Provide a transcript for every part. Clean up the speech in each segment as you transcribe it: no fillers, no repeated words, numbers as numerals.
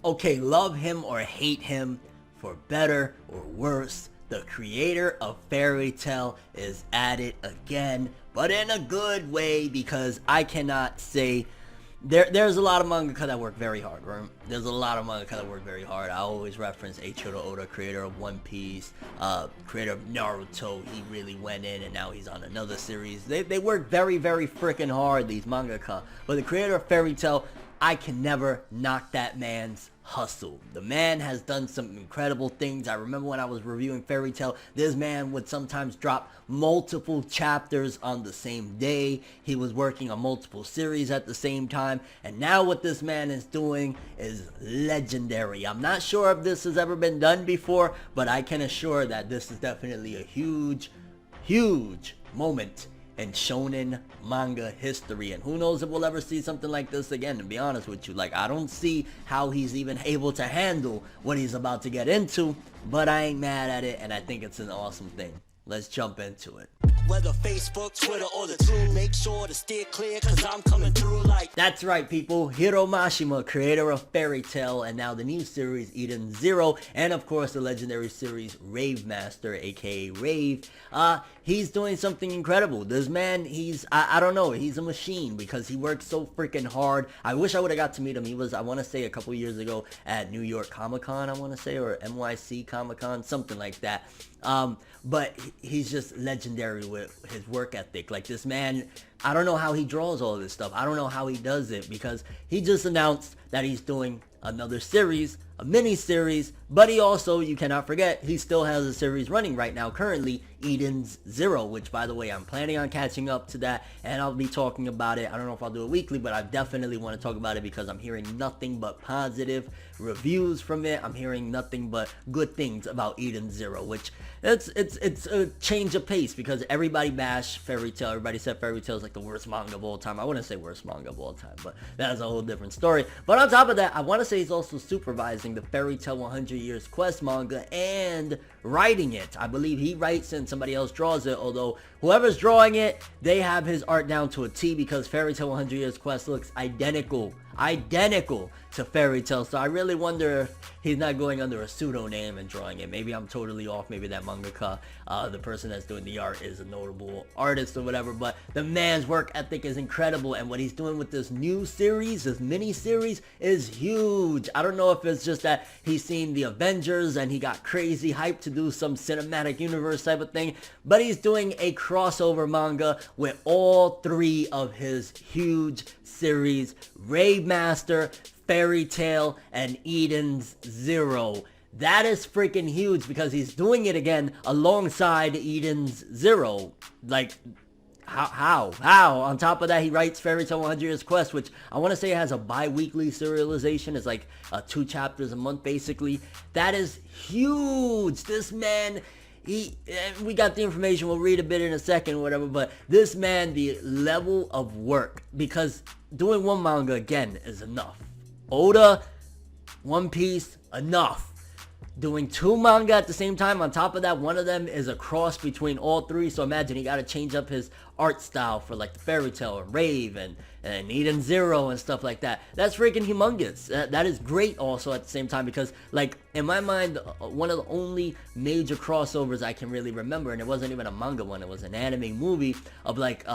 Okay, love him or hate him, for better or worse, the creator of Fairy Tail is at it again, but in a good way, because I cannot say there's a lot of mangaka that work very hard, right? There's a lot of mangaka that work very hard. I always reference Eiichiro Oda, creator of One Piece, creator of Naruto. He really went in, and now he's on another series. They work very, very freaking hard, these mangaka. But the creator of Fairy Tail, I can never knock that man's hustle. The man has done some incredible things. I remember when I was reviewing Fairy Tail, this man would sometimes drop multiple chapters on the same day. He was working on multiple series at the same time, and now what this man is doing is legendary. I'm not sure if this has ever been done before, but I can assure that this is definitely a huge moment in shonen manga history, and who knows if we'll ever see something like this again. To be honest with you, like, I don't see how he's even able to handle what he's about to get into, but I ain't mad at it, and I think it's an awesome thing. Let's jump into it. Whether Facebook, Twitter, or the two, make sure to steer clear, cause I'm coming through like... That's right, people. Hiro Mashima, creator of Fairy Tail, and now the new series Eden Zero, and of course the legendary series Rave Master, aka Rave. He's doing something incredible. This man, I don't know, he's a machine because he works so freaking hard. I wish I would have got to meet him. He was, I want to say, a couple years ago at New York Comic-Con, I want to say, or NYC Comic-Con, something like that. But he's just legendary with his work ethic. Like, this man, I don't know how he draws all this stuff. I don't know how he does it, because he just announced that he's doing another series, a mini series, but he also, you cannot forget, he still has a series running right now currently, Eden's Zero, which, by the way, I'm planning on catching up to that, and I'll be talking about it. I don't know if I'll do it weekly, but I definitely want to talk about it because I'm hearing nothing but positive reviews from it. I'm hearing nothing but good things about Eden Zero, which it's a change of pace, because everybody bashed Fairy Tail. Everybody said Fairy Tail is like the worst manga of all time. I wouldn't say worst manga of all time, but that's a whole different story. But on top of that, I want to say he's also supervising the Fairy Tail 100 Years Quest manga and writing it. I believe he writes and somebody else draws it, although whoever's drawing it, they have his art down to a T, because Fairy Tail 100 Years Quest looks identical to Fairy Tail. So I really wonder if he's not going under a pseudonym and drawing it. Maybe I'm totally off. Maybe that mangaka, the person that's doing the art, is a notable artist or whatever. But the man's work ethic is incredible, and what he's doing with this new series, this mini series, is huge. I don't know if it's just that he's seen the Avengers and he got crazy hyped to do some cinematic universe type of thing, but he's doing a crossover manga with all three of his huge series: Rave Master, Fairy Tail, and Eden's Zero. That is freaking huge, because he's doing it again alongside Eden's Zero. Like, how? On top of that, he writes Fairy Tail 100 Years Quest, which I want to say has a bi-weekly serialization. It's like 2 chapters a month, basically. That is huge. This man, we got the information, we'll read a bit in a second, whatever, but this man, the level of work, because doing one manga, again, is enough. Oda, One Piece, enough. Doing 2 manga at the same time, on top of that, one of them is a cross between all 3, so imagine he got to change up his art style for like the Fairy Tail and Rave and Eden Zero and stuff like that. That's freaking humongous. That is great also at the same time, because, like, in my mind, one of the only major crossovers I can really remember, and it wasn't even a manga one, it was an anime movie of like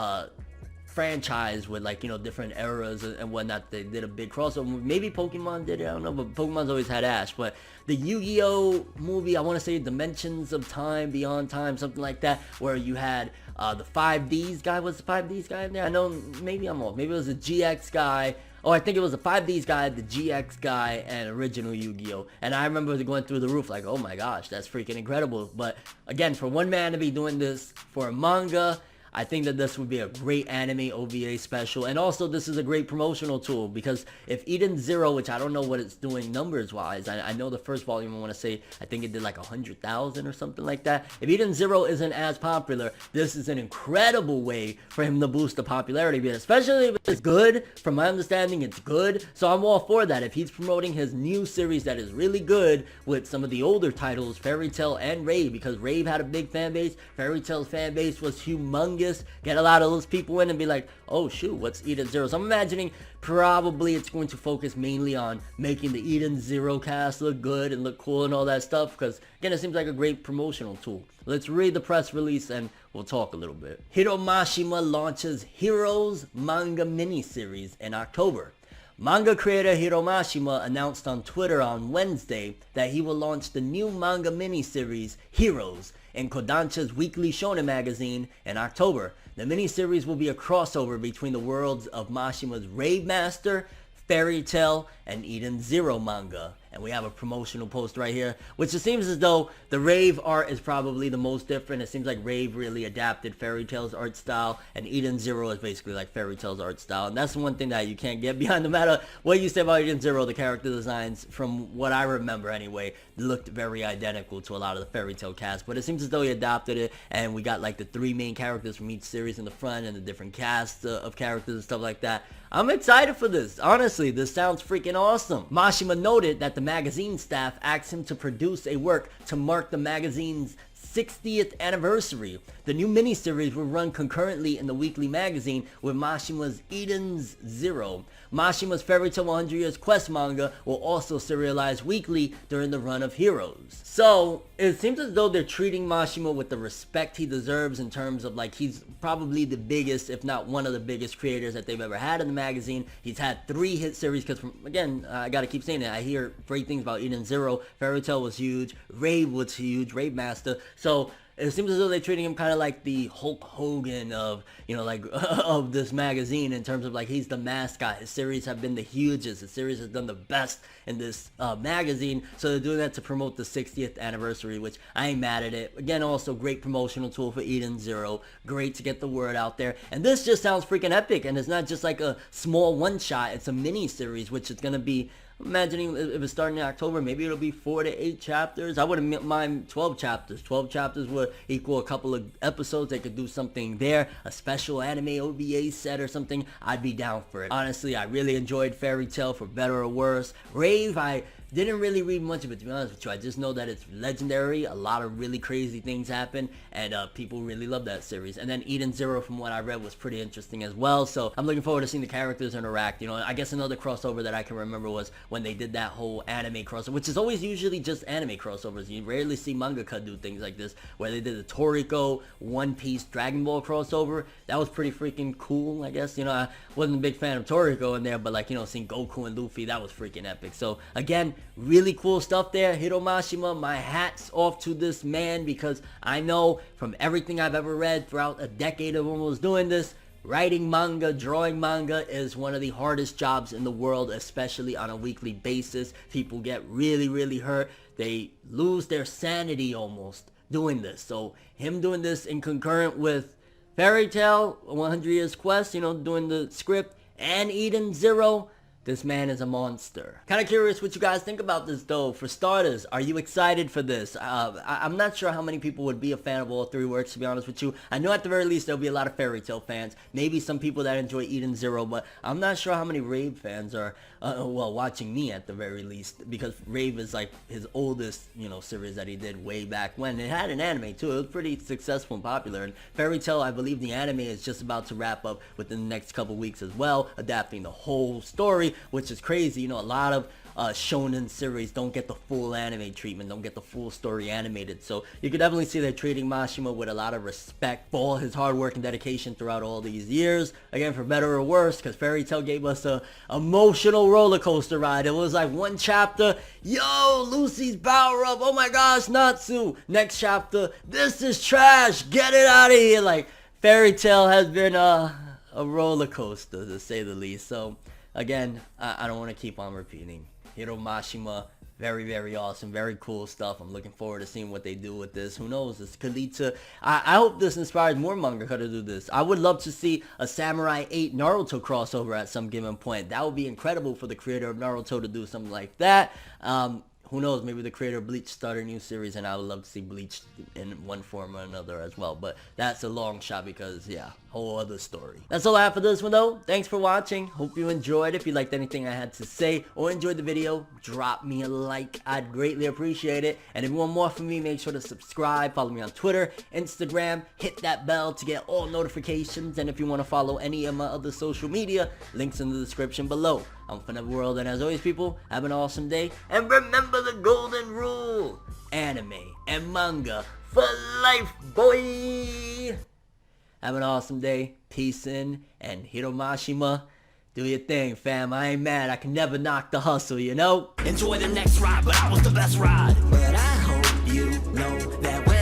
franchise with, like, you know, different eras and whatnot. They did a big crossover. Maybe Pokemon did it, I don't know, but Pokemon's always had Ash. But the Yu-Gi-Oh movie, I want to say Dimensions of Time, Beyond Time, something like that, where you had the 5Ds guy. Was the 5Ds guy in there? I know, maybe I'm off. Maybe it was the GX guy. Oh, I think it was the 5Ds guy, the GX guy, and original Yu-Gi-Oh! And I remember going through the roof like, oh my gosh, that's freaking incredible. But again, for one man to be doing this for a manga, I think that this would be a great anime OVA special, and also this is a great promotional tool, because if Eden Zero, which I don't know what it's doing numbers wise, I know the first volume, I want to say, I think it did like 100,000 or something like that. If Eden Zero isn't as popular, this is an incredible way for him to boost the popularity, but especially if it's good. From my understanding, it's good, so I'm all for that. If he's promoting his new series that is really good with some of the older titles, Fairy Tail and Rave, because Rave had a big fan base, Fairy Tail's fan base was humongous longest, get a lot of those people in and be like, oh shoot, what's Eden Zero? So I'm imagining probably it's going to focus mainly on making the Eden Zero cast look good and look cool and all that stuff, because again, it seems like a great promotional tool. Let's read the press release and we'll talk a little bit. Hiro Mashima launches Hiro's manga miniseries in October. Manga creator Hiro Mashima announced on Twitter on Wednesday that he will launch the new manga miniseries Heroes in Kodansha's weekly shonen magazine in October. The miniseries will be a crossover between the worlds of Mashima's Rave Master, Fairy Tail, and Eden Zero manga. And we have a promotional post right here, which it seems as though the Rave art is probably the most different. It seems like Rave really adapted Fairy Tail's art style, and Eden Zero is basically like Fairy Tail's art style. And that's one thing that you can't get behind. No matter what you say about Eden Zero, the character designs, from what I remember anyway, looked very identical to a lot of the Fairy Tail cast. But it seems as though he adopted it, and we got like the 3 main characters from each series in the front, and the different casts of characters and stuff like that. I'm excited for this. Honestly, this sounds freaking awesome. Mashima noted that the magazine staff asked him to produce a work to mark the magazine's 60th anniversary. The new miniseries will run concurrently in the weekly magazine with Mashima's Eden's Zero. Mashima's Fairy Tail 100 Years Quest manga will also serialize weekly during the run of Heroes. So, it seems as though they're treating Mashima with the respect he deserves, in terms of like, he's probably the biggest, if not one of the biggest creators that they've ever had in the magazine. He's had 3 hit series, because again, I gotta keep saying it, I hear great things about Eden Zero. Fairy Tail was huge, Rave was huge, Rave Master. So it seems as though they're treating him kind of like the Hulk Hogan of, you know, like of this magazine, in terms of like, he's the mascot. His series have been the hugest. His series has done the best in this magazine. So they're doing that to promote the 60th anniversary, which I ain't mad at it. Again, also great promotional tool for Eden Zero. Great to get the word out there. And this just sounds freaking epic. And it's not just like a small one shot. It's a mini series, which is going to be, I'm imagining if it's starting in October, maybe it'll be 4 to 8 chapters. I wouldn't mind 12 chapters. 12 chapters would equal a couple of episodes. They could do something there, a special anime OVA set or something. I'd be down for it. Honestly, I really enjoyed Fairy Tail, for better or worse. Rave, I didn't really read much of it, to be honest with you. I just know that it's legendary. A lot of really crazy things happen, and people really love that series. And then Eden Zero, from what I read, was pretty interesting as well. So I'm looking forward to seeing the characters interact. You know, I guess another crossover that I can remember was when they did that whole anime crossover, which is always usually just anime crossovers. You rarely see mangaka do things like this, where they did the Toriko, One Piece, Dragon Ball crossover. That was pretty freaking cool, I guess. You know, I wasn't a big fan of Toriko in there, but like, you know, seeing Goku and Luffy, that was freaking epic. So again, really cool stuff there. Hiro Mashima, my hat's off to this man, because I know from everything I've ever read throughout a decade of almost doing this, writing manga, drawing manga is one of the hardest jobs in the world, especially on a weekly basis. People get really hurt. They lose their sanity almost doing this. So him doing this in concurrent with Fairy Tail, 100 Years Quest, you know, doing the script, and Eden Zero, this man is a monster. Kind of curious what you guys think about this, though. For starters, are you excited for this? I'm not sure how many people would be a fan of all 3 works, to be honest with you. I know at the very least there'll be a lot of Fairy Tail fans. Maybe some people that enjoy Eden Zero, but I'm not sure how many Rave fans are, well, watching me at the very least. Because Rave is like his oldest, you know, series that he did way back when. It had an anime, too. It was pretty successful and popular. And Fairy Tail, I believe the anime is just about to wrap up within the next couple weeks as well, adapting the whole story, which is crazy. You know, a lot of shonen series don't get the full anime treatment, don't get the full story animated. So you could definitely see they're treating Mashima with a lot of respect for all his hard work and dedication throughout all these years. Again, for better or worse, because Fairy Tail gave us a emotional roller coaster ride. It was like one chapter, yo, Lucy's power up, oh my gosh, Natsu. Next chapter, this is trash, get it out of here. Like, Fairy Tail has been a roller coaster, to say the least. So again, I don't want to keep on repeating. Hiro Mashima, very awesome, very cool stuff. I'm looking forward to seeing what they do with this. Who knows? This could lead to, I hope this inspires more mangaka to do this. I would love to see a Samurai 8 Naruto crossover at some given point. That would be incredible for the creator of Naruto to do something like that. Who knows, maybe the creator of Bleach started a new series, and I would love to see Bleach in one form or another as well. But that's a long shot because, yeah, whole other story. That's all I have for this one though. Thanks for watching. Hope you enjoyed. If you liked anything I had to say or enjoyed the video, drop me a like. I'd greatly appreciate it. And if you want more from me, make sure to subscribe. Follow me on Twitter, Instagram. Hit that bell to get all notifications. And if you want to follow any of my other social media, links in the description below. I'm ForneverWorld, and as always, people, have an awesome day. And remember the golden rule: anime and manga for life, boy! Have an awesome day. Peace in. And Hiro Mashima, do your thing, fam. I ain't mad. I can never knock the hustle, you know? Enjoy the next ride, but I was the best ride. But I hope you know that when